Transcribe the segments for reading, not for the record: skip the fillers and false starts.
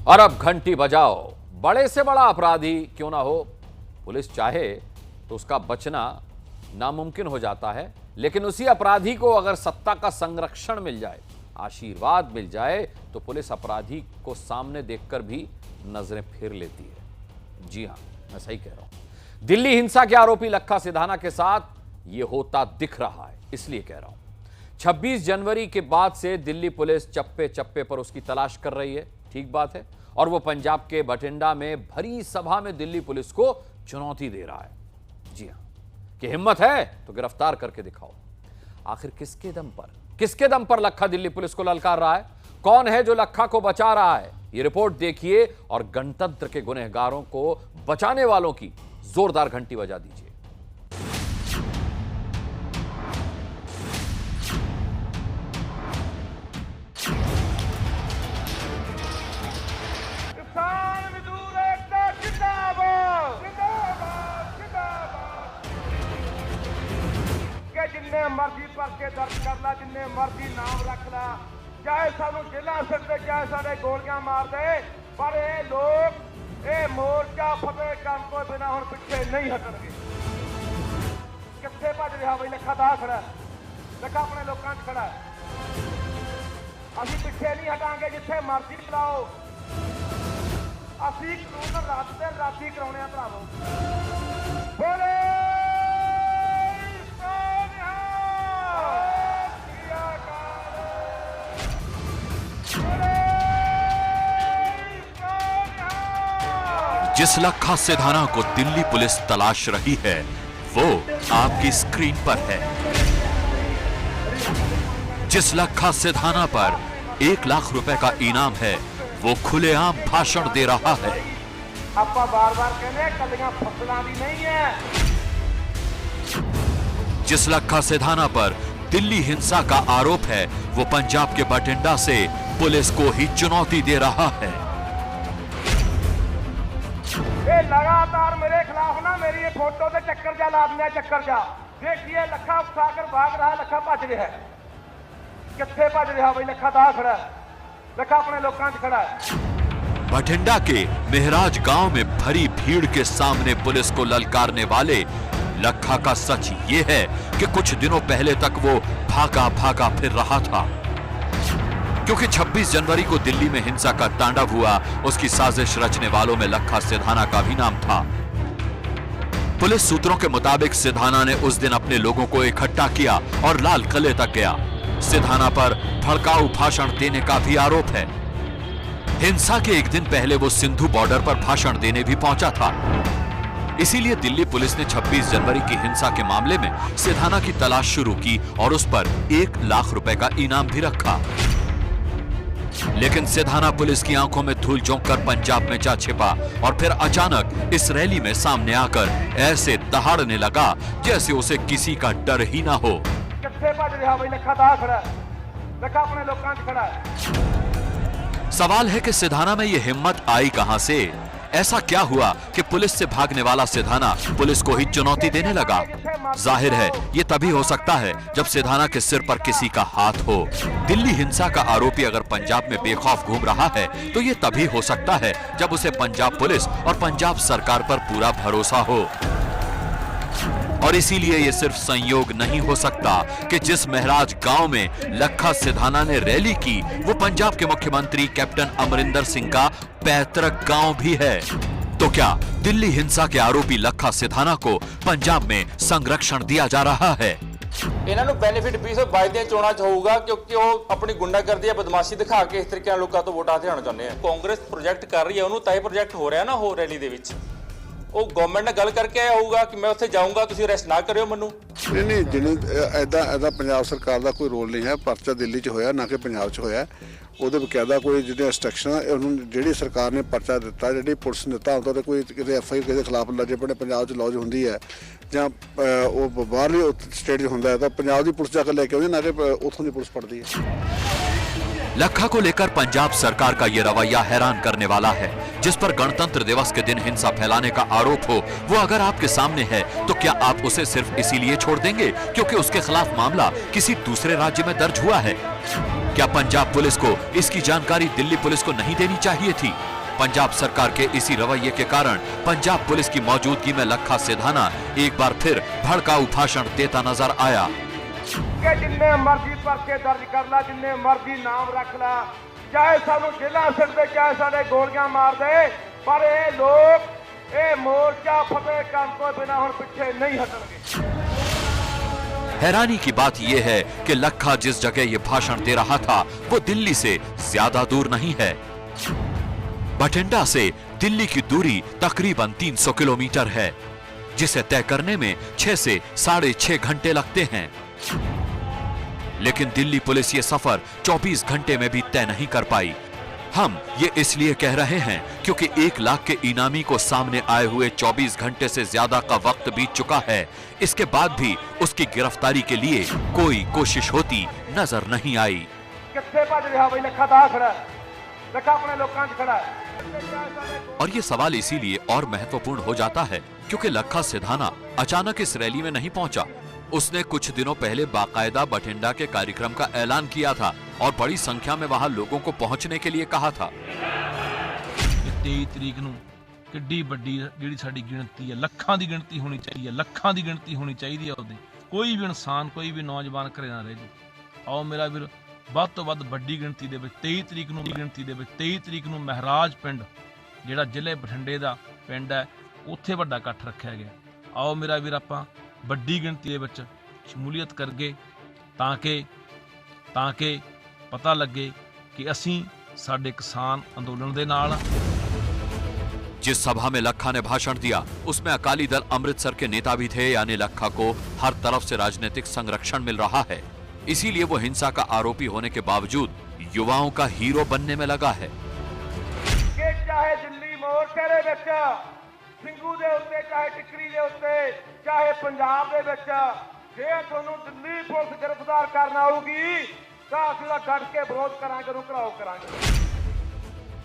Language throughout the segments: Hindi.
और अब घंटी बजाओ। बड़े से बड़ा अपराधी क्यों ना हो, पुलिस चाहे तो उसका बचना नामुमकिन हो जाता है, लेकिन उसी अपराधी को अगर सत्ता का संरक्षण मिल जाए, आशीर्वाद मिल जाए, तो पुलिस अपराधी को सामने देखकर भी नजरें फेर लेती है। जी हां, मैं सही कह रहा हूं। दिल्ली हिंसा के आरोपी लखा सिधाना के साथ यह होता दिख रहा है, इसलिए कह रहा हूं। 26 जनवरी के बाद से दिल्ली पुलिस चप्पे चप्पे पर उसकी तलाश कर रही है, ठीक बात है, और वो पंजाब के बठिंडा में भरी सभा में दिल्ली पुलिस को चुनौती दे रहा है। जी हां, कि हिम्मत है तो गिरफ्तार करके दिखाओ। आखिर किसके दम पर लखा दिल्ली पुलिस को ललकार रहा है? कौन है जो लखा को बचा रहा है? ये रिपोर्ट देखिए और गणतंत्र के गुनहगारों को बचाने वालों की जोरदार घंटी बजा दीजिए। जिन्ने मर्जी परचे दर्ज कर ला, जिन्ने मर्जी नाम रख ला, चाहे सानू जेल सकते, चाहे साडे गोलियां मार दे, पर ये लोग ये मोर्चा फतेह करन तो बिना हुण पिछे नहीं हटणगे। कित्थे भज रहा बई लखा दा खड़ा, लखा अपने लोकां च खड़ा। असीं पिछे नहीं हटांगे, जिथे मर्जी बुलाओ। असीं कानून रात दिन राती कराउणे आ भरावो। बोले जिस लखा सिधाना को दिल्ली पुलिस तलाश रही है वो आपकी स्क्रीन पर है। जिस लखा सिधाना पर 1 लाख रुपए का इनाम है वो खुलेआम भाषण दे रहा है। आपा बार-बार कहने कलियां फसलां दी नहीं है। जिस लखा सिधाना पर दिल्ली हिंसा का आरोप है वो पंजाब के बठिंडा से पुलिस को ही चुनौती दे रहा है। ये लगातार मेरे खिलाफ ना मेरी ये फोटो से चक्कर जा ला दिया, चक्कर जा। देखिए लखा उठाकर भाग रहा, लखा भज रहा है। कित्थे भज रहा बई लखा दा खड़ा, लखा अपने लोकां च खड़ा है। बठिंडा के मेहराज गांव में भरी भीड़ के सामने पुलिस को ललकारने वाले लखा का सच ये है कि कुछ दिनों पहले तक वो भागा भागा फिर रहा था, क्योंकि 26 जनवरी को दिल्ली में हिंसा का तांडव हुआ। उसकी साजिश रचने वालों में लखा सिधाना का भी नाम था। पुलिस सूत्रों के मुताबिक सिधाना ने उस दिन अपने लोगों को इकट्ठा किया और लाल किले तक गया। सिधाना पर भड़काऊ भाषण देने का भी आरोप है। हिंसा के एक दिन पहले वो सिंधु बॉर्डर पर भाषण देने भी पहुंचा था। इसीलिए दिल्ली पुलिस ने 26 जनवरी की हिंसा के मामले में सिधाना की तलाश शुरू की और उस पर 1 लाख रुपए का इनाम भी रखा। लेकिन सिधाना पुलिस की आंखों में धूल झोंक कर पंजाब में जा छिपा और फिर अचानक इस रैली में सामने आकर ऐसे दहाड़ने लगा जैसे उसे किसी का डर ही ना हो। कित्थे भज रहा बई लखा दा खड़ा, लखा अपने लोकां च खड़ा है। सवाल है कि सिधाना में यह हिम्मत आई कहां से? ऐसा क्या हुआ कि पुलिस से भागने वाला सिधाना पुलिस को ही चुनौती देने लगा? जाहिर है ये तभी हो सकता है जब सिधाना के सिर पर किसी का हाथ हो। दिल्ली हिंसा का आरोपी अगर पंजाब में बेखौफ घूम रहा है तो ये तभी हो सकता है जब उसे पंजाब पुलिस और पंजाब सरकार पर पूरा भरोसा हो। और इसीलिए ये सिर्फ संयोग नहीं हो सकता कि जिस महराज गांव में लखा सिधाना ने रैली की वो पंजाब के मुख्यमंत्री कैप्टन अमरिंदर सिंह का पैतृक गांव भी है। तो क्या दिल्ली हिंसा के आरोपी लखा सिधाना को पंजाब में संरक्षण दिया जा रहा है? ਇਹਨਾਂ ਨੂੰ ਬੈਨੀਫਿਟ 2022 ਦੀਆਂ ਚੋਣਾਂ 'ਚ ਹੋਊਗਾ ਕਿਉਂਕਿ ਉਹ ਆਪਣੀ ਗੁੰਡਾਗਰਦੀ ਜਾਂ ਬਦਮਾਸ਼ੀ ਦਿਖਾ ਕੇ ਇਸ ਤਰੀਕੇ ਨਾਲ ਲੋਕਾਂ ਤੋਂ ਵੋਟਾਂ ਹਥਿਆਉਣਾ ਚਾਹੁੰਦੇ ਆ। ਕਾਂਗਰਸ ਪ੍ਰੋਜੈਕਟ ਕਰ ਰਹੀ ਹੈ, ਉਹਨੂੰ ਤਾਂ ਇਹ ਪ੍ਰੋਜੈਕਟ ਹੋ ਰਿਹਾ ਨਾ ਉਹ ਰੈਲੀ ਦੇ ਵਿੱਚ। ਉਹ ਗਵਰਨਮੈਂਟ ਨਾਲ ਗੱਲ ਕਰਕੇ ਆਇਆ ਹੋਊਗਾ ਕਿ ਮੈਂ ਉੱਥੇ ਜਾਊਂਗਾ, ਤੁਸੀਂ ਅਰੈਸਟ ਨਾ ਕਰਿਓ ਮੈਨੂੰ। ਨਹੀਂ ਜਿਹਨੂੰ ਐਦਾ ਪੰਜਾਬ ਸਰਕਾਰ ਦਾ ਕੋਈ ਰੋਲ ਨਹੀਂ ਹੈ। ਪਰਚਾ ਦਿੱਲੀ 'ਚ ਹੋਇਆ, ਨਾ ਕਿ ਪੰਜਾਬ 'ਚ ਹੋਇਆ। ਉਹਦੇ ਬਕਾਇਦਾ ਕੋਈ ਜਿਹੜੇ ਇੰਸਟਰਕਸ਼ਨ ਉਹਨੂੰ ਜਿਹੜੀ ਸਰਕਾਰ ਨੇ ਪਰਚਾ ਦਿੱਤਾ, ਜਿਹੜੀ ਪੁਲਿਸ ਨੇ ਦਿੱਤਾ, ਉਹਦਾ ਕੋਈ ਕਿਤੇ ਐਫਆਈਆਰ ਕਿਸੇ ਦੇ ਖਿਲਾਫ ਲੱਜੇ ਪੜੇ ਪੰਜਾਬ 'ਚ ਲੌਜ ਹੁੰਦੀ ਹੈ ਜਾਂ ਉਹ ਬਾਹਰਲੀ ਸਟੇਟ 'ਚ ਹੁੰਦਾ ਹੈ ਤਾਂ ਪੰਜਾਬ ਦੀ ਪੁਲਿਸ ਜਾ ਕੇ ਲੈ ਕੇ ਆਉਂਦੀ, ਨਾ ਕਿ ਉੱਥੋਂ ਦੀ ਪੁਲਿਸ ਪੜਦੀ ਹੈ। लखा को लेकर पंजाब सरकार का यह रवैया हैरान करने वाला है। जिस पर गणतंत्र दिवस के दिन हिंसा फैलाने का आरोप हो वो अगर आपके सामने है तो क्या आप उसे सिर्फ इसीलिए छोड़ देंगे क्योंकि उसके खिलाफ मामला किसी दूसरे राज्य में दर्ज हुआ है? क्या पंजाब पुलिस को इसकी जानकारी दिल्ली पुलिस को नहीं देनी चाहिए थी? पंजाब सरकार के इसी रवैये के कारण पंजाब पुलिस की मौजूदगी में लखा सिधाना एक बार फिर भड़काऊ भाषण देता नजर आया। कि जिन्ने मर्जी परचे दर्ज कर ला, जिन्ने मर्जी नाम रख ला, चाहे सानू जेलां सड़दे, चाहे साडे गोलियां मार दे, पर ये लोग ये मोर्चा फतेह करन तो बिना हुण पिछे नहीं हटणगे। हैरानी की बात यह है कि लखा जिस जगह ये भाषण दे रहा था वो दिल्ली से ज्यादा दूर नहीं है। बठिंडा से दिल्ली की दूरी तकरीबन 300 किलोमीटर है, जिसे तय करने में 6 से 6.5 घंटे लगते हैं। लेकिन दिल्ली पुलिस ये सफर 24 घंटे में भी तय नहीं कर पाई। हम ये इसलिए कह रहे हैं क्योंकि 1 लाख के इनामी को सामने आए हुए 24 घंटे से ज्यादा का वक्त बीत चुका है। इसके बाद भी उसकी गिरफ्तारी के लिए कोई कोशिश होती नजर नहीं आई। कित्थे भज रहा बई लखा दा खड़ा, लखा अपने लोकां च खड़ा है। और ये सवाल इसीलिए और महत्वपूर्ण हो जाता है क्योंकि लखा सिधाना अचानक इस रैली में नहीं पहुंचा। उसने कुछ दिनों पहले बाकायदा बठिंडा के कार्यक्रम का ऐलान किया था और बड़ी संख्या में वहां लोगों को पहुंचने के लिए कहा था। 23 तरीक ਨੂੰ ਕਿੱਡੀ ਵੱਡੀ ਜਿਹੜੀ ਸਾਡੀ ਗਿਣਤੀ ਹੈ, ਲੱਖਾਂ ਦੀ ਗਿਣਤੀ ਹੋਣੀ ਚਾਹੀਦੀ ਹੈ, ਲੱਖਾਂ ਦੀ ਗਿਣਤੀ ਹੋਣੀ ਚਾਹੀਦੀ ਹੈ। ਉਹਦੇ ਕੋਈ ਵੀ ਇਨਸਾਨ, ਕੋਈ ਵੀ ਨੌਜਵਾਨ ਘਰੇ ਨਾ ਰਹਿ ਜੇ। ਆਓ ਮੇਰਾ ਵੀਰ, ਵੱਧ ਤੋਂ ਵੱਧ ਵੱਡੀ ਗਿਣਤੀ ਦੇ ਵਿੱਚ 23 ਤਰੀਕ ਨੂੰ ਮਹਿਰਾਜ ਪਿੰਡ ਜਿਹੜਾ ਜ਼ਿਲ੍ਹੇ ਬਠਿੰਡੇ ਦਾ ਪਿੰਡ ਹੈ, ਉੱਥੇ ਵੱਡਾ ਇਕੱਠ ਰੱਖਿਆ ਗਿਆ। ਆਓ ਮੇਰਾ ਵੀਰ, ਆਪਾਂ ਵੱਡੀ ਗਿਣਤੀ ਦੇ ਵਿੱਚ ਸ਼ਮੂਲੀਅਤ ਕਰਗੇ ਤਾਂ ਕਿ ਪਤਾ ਲੱਗੇ ਕਿ ਅਸੀਂ ਸਾਡੇ किसान अंदोलन ਦੇ ਨਾਲ। जिस सभा में लखा ने भाषण दिया उसमें अकाली दल अमृतसर के नेता भी थे, यानी लखा को हर तरफ से राजनीतिक संरक्षण मिल रहा है। इसीलिए वो हिंसा का आरोपी होने के बावजूद युवाओं का हीरो बनने में लगा है। कि चाहे दिल्ली मोर्चे दे विच ਸਿੰਘੂ ਦੇ ਉੱਤੇ, ਚਾहे टिकरी ਦੇ ਉੱਤੇ, चाहे पंजाब ਦੇ ਵਿੱਚ, ਜੇ ਤੁਹਾਨੂੰ ਦਿੱਲੀ ਪੁਲਿਸ ਗ੍ਰਿਫਤਾਰ ਕਰਨ ਆਊਗੀ ਤਾਂ ਅਸੀਂ ਤਾਂ ਡਟ ਕੇ ਵਿਰੋਧ ਕਰਾਂਗੇ, ਰੁਕਰਾਓ ਕਰਾਂਗੇ।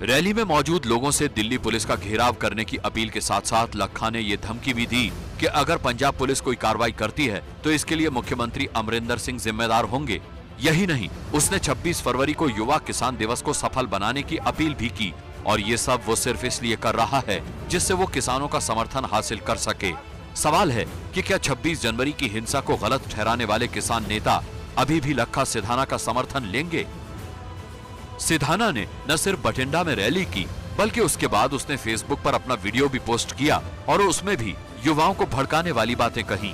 रैली में मौजूद लोगों से दिल्ली पुलिस का घेराव करने की अपील के साथ साथ लखा ने यह धमकी भी दी कि अगर पंजाब पुलिस कोई कार्रवाई करती है तो इसके लिए मुख्यमंत्री अमरिंदर सिंह जिम्मेदार होंगे। यही नहीं, उसने 26 फरवरी को युवा किसान दिवस को सफल बनाने की अपील भी की और ये सब वो सिर्फ इसलिए कर रहा है जिससे वो किसानों का समर्थन हासिल कर सके। सवाल है कि क्या 26 जनवरी की हिंसा को गलत ठहराने वाले किसान नेता अभी भी लखा सिधाना का समर्थन लेंगे? सिधाना ने न सिर्फ बठिंडा में रैली की बल्कि उसके बाद उसने फेसबुक पर अपना वीडियो भी पोस्ट किया और उसमें भी युवाओं को भड़काने वाली बातें कही।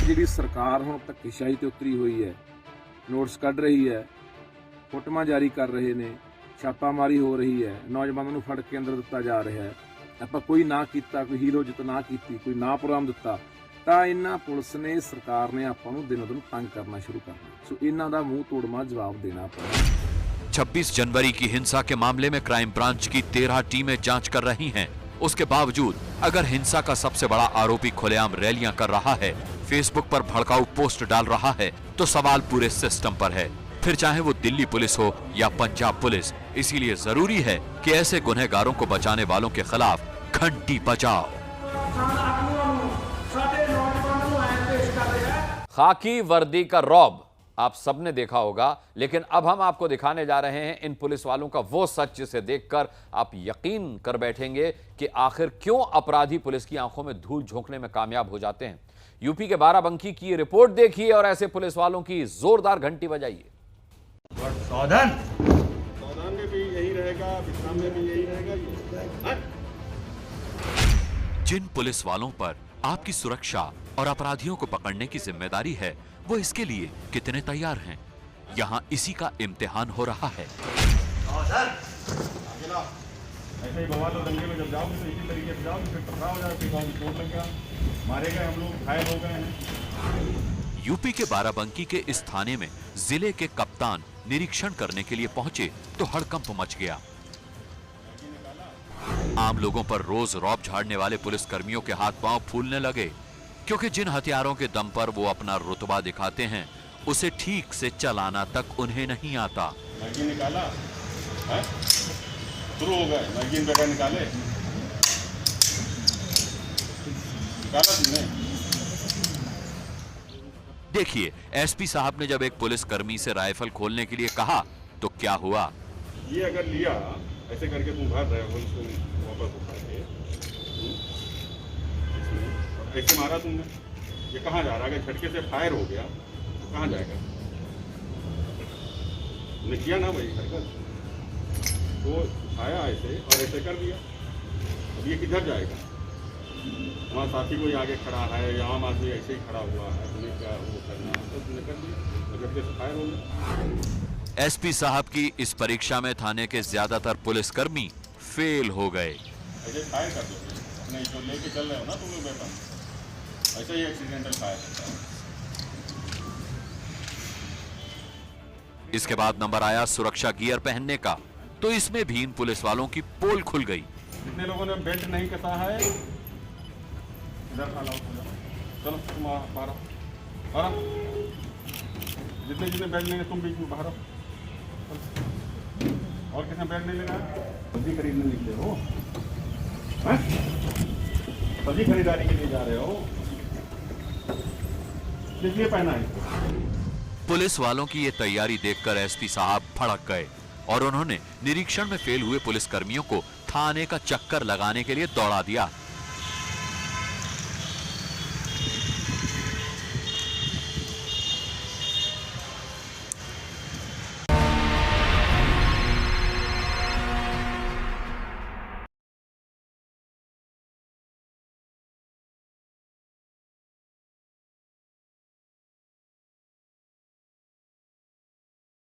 ਜਿਹੜੀ ਸਰਕਾਰ ਹੁਣ ਧੱਕੇਸ਼ਾਹੀ ਤੇ ਉਤਰੀ ਹੋਈ ਹੈ, ਨੋਟਿਸ ਕੱਢ ਰਹੀ ਹੈ, ਫੋਟੋਆਂ ਜਾਰੀ ਕਰ ਰਹੇ ਨੇ, ਛਾਪਾਮਾਰੀ ਹੋ ਰਹੀ ਹੈ, ਨੌਜਵਾਨਾਂ ਨੂੰ ਫੜ ਕੇ ਅੰਦਰ ਦਿੱਤਾ ਜਾ ਰਿਹਾ ਹੈ। ਆਪਾਂ ਕੋਈ ਨਾ ਕੀਤਾ, ਕੋਈ ਹੀਰੋ ਜਿੱਤ ਨਾ ਕੀਤੀ, ਕੋਈ ਨਾ ਪ੍ਰੋਗਰਾਮ ਦਿੱਤਾ ਤਾਂ ਇਹਨਾਂ ਪੁਲਿਸ ਨੇ, ਸਰਕਾਰ ਨੇ ਆਪਾਂ ਨੂੰ ਦਿਨੋਂ ਦਿਨ ਤੰਗ ਕਰਨਾ ਸ਼ੁਰੂ ਕਰਨਾ। ਸੋ ਇਹਨਾਂ ਦਾ ਮੂੰਹ ਤੋੜਵਾ ਜਵਾਬ ਦੇਣਾ ਪੈਣਾ। 26 जनवरी की हिंसा के मामले में क्राइम ब्रांच की 13 टीमें जांच कर रही हैं। उसके बावजूद अगर हिंसा का सबसे बड़ा आरोपी खुलेआम रैलियां कर रहा है, फेसबुक पर भड़काऊ पोस्ट डाल रहा है, तो सवाल पूरे सिस्टम पर है, फिर चाहे वो दिल्ली पुलिस हो या पंजाब पुलिस। इसीलिए जरूरी है कि ऐसे गुनहगारों को बचाने वालों के खिलाफ घंटी बजाओ। खाकी वर्दी का रौब आप सबने देखा होगा, लेकिन अब हम आपको दिखाने जा रहे हैं इन पुलिस वालों का वो सच जिसे देखकर आप यकीन कर बैठेंगे कि आखिर क्यों अपराधी पुलिस की आंखों में धूल झोंकने में कामयाब हो जाते हैं। यूपी के बाराबंकी की ये रिपोर्ट देखिए और ऐसे पुलिस वालों की जोरदार घंटी बजाइए। सावधान में भी यही रहेगा, विश्राम में भी यही रहेगा। जिन पुलिस वालों पर आपकी सुरक्षा और अपराधियों को पकड़ने की जिम्मेदारी है, वो इसके लिए कितने तैयार हैं? यहाँ इसी का इम्तिहान हो रहा है। ऐसे ही बवाल और दंगे में जब जाओगे तो इसी तरीके से जाओगे, फिर टकराव हो जाएगा, फिर गाँव में चोट लग गया, मारे गए हम लोग, घायल हो गए हैं। यूपी के बाराबंकी के इस थाने में जिले के कप्तान निरीक्षण करने के लिए पहुंचे तो हड़कंप मच गया। आम लोगों पर रोज रौब झाड़ने वाले पुलिस कर्मियों के हाथ पांव फूलने लगे, क्योंकि जिन हथियारों के दम पर वो अपना रुतबा दिखाते हैं उसे ठीक से चलाना तक उन्हें नहीं आता। मैगजीन निकाला, शुरू हो गए, मैगजीन बेटा निकाले, निकाला तुमने। देखिए, एसपी साहब ने जब एक पुलिस कर्मी से राइफल खोलने के लिए कहा तो क्या हुआ। ये अगर लिया ऐसे करके तुम भर रहे हो इसको वापस उठा के इसमें और ऐसे मारा तुमने, ये कहाँ जा रहा है? अगर झटके से फायर हो गया तो कहाँ जाएगा? तुमने किया ना भाई हरकत, तो उठाया ऐसे और ऐसे कर दिया, अब ये किधर जाएगा? वहाँ साथी कोई आगे खड़ा है या आम आदमी ऐसे ही खड़ा हुआ है, तुम्हें क्या वो करना है तो तुमने कर दिया, झटके से फायर हो गया। एसपी साहब की इस परीक्षा में थाने के ज्यादातर पुलिसकर्मी फेल हो गए। ऐसे फायर कर दोगे अपने जो लेके चल रहे हो ना तुम लोग वेपन, ऐसे ही एक्सीडेंटल फायर होता है। इसके बाद नंबर आया सुरक्षा गियर पहनने का, तो इसमें भी इन पुलिस वालों की पोल खुल गई। जितने लोगों ने बेल्ट नहीं कसा है इधर अलाउ हो जाओ, चलो तुम बाहर आओ, जितने जितने बेल्ट लेंगे तुम बीच में बाहर आओ। और किसने बेल्ट नहीं लेना है? सब्जी खरीदने निकले हो? हैं? सब्जी खरीदारी के लिए जा रहे हो? किस लिए पहना है? पुलिस वालों की ये तैयारी देखकर एसपी साहब भड़क गए और उन्होंने निरीक्षण में फेल हुए पुलिसकर्मियों को थाने का चक्कर लगाने के लिए दौड़ा दिया।